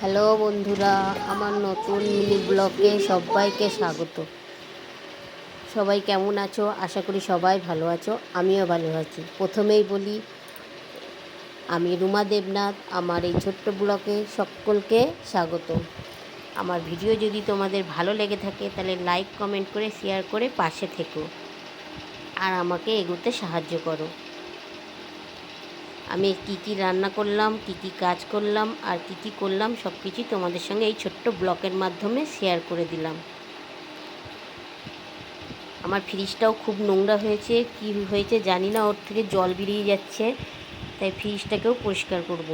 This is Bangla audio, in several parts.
হ্যালো বন্ধুরা, আমার নতুন মিনি ব্লগে সবাইকে স্বাগত। সবাই কেমন আছো? আশা করি সবাই ভালো আছো, আমিও ভালো আছি। প্রথমেই বলি, আমি রুমা দেবনাথ। আমার এই ছোট্ট ব্লগে সকলকে স্বাগত। আমার ভিডিও যদি তোমাদের ভালো লেগে থাকে তাহলে লাইক, কমেন্ট করে, শেয়ার করে পাশে থেকো আর আমাকে এগোতে সাহায্য করো। আমি কি কি রান্না করলাম, কি কি কাজ করলাম আর কি কি করলাম সব কিছুই তোমাদের সঙ্গে এই ছোট্ট ব্লগের মাধ্যমে শেয়ার করে দিলাম। আমার ফ্রিজটাও খুব নোংরা হয়েছে, কি হয়েছে জানি না, ওর থেকে জল বেরিয়ে যাচ্ছে, তাই ফ্রিজটাকেও পরিষ্কার করব।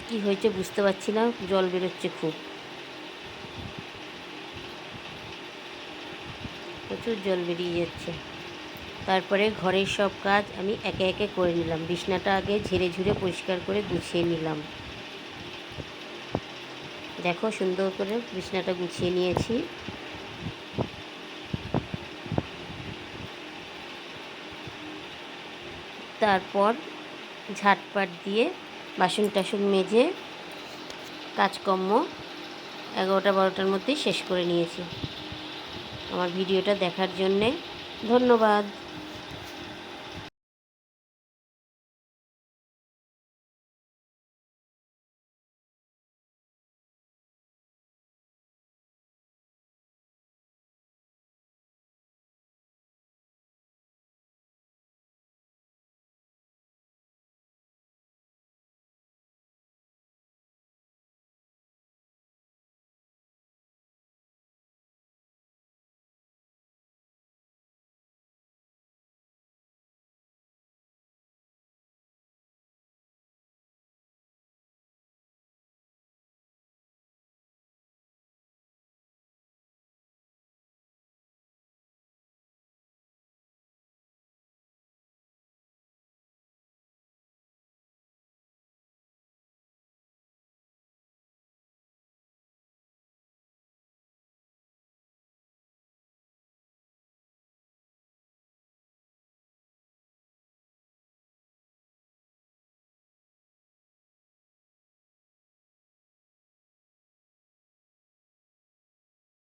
কি হয়েছে বুঝতে পারছি না, জল বেরোচ্ছে খুব, প্রচুর জল বেরিয়ে যাচ্ছে। তারপরে ঘরের সব কাজ আমি একে একে করে নিলাম। বিছনাটা আগে ঝেড়ে ঝুড়ে পরিষ্কার করে গুছিয়ে নিলাম। দেখো, সুন্দর করে বিছনাটা গুছিয়ে নিয়েছি। তারপর ঝাঁটপাট দিয়ে বাসন টাসন মেজে কাজকর্ম 11টা-12টার মধ্যেই শেষ করে নিয়েছি। আমার ভিডিওটা দেখার জন্যে ধন্যবাদ।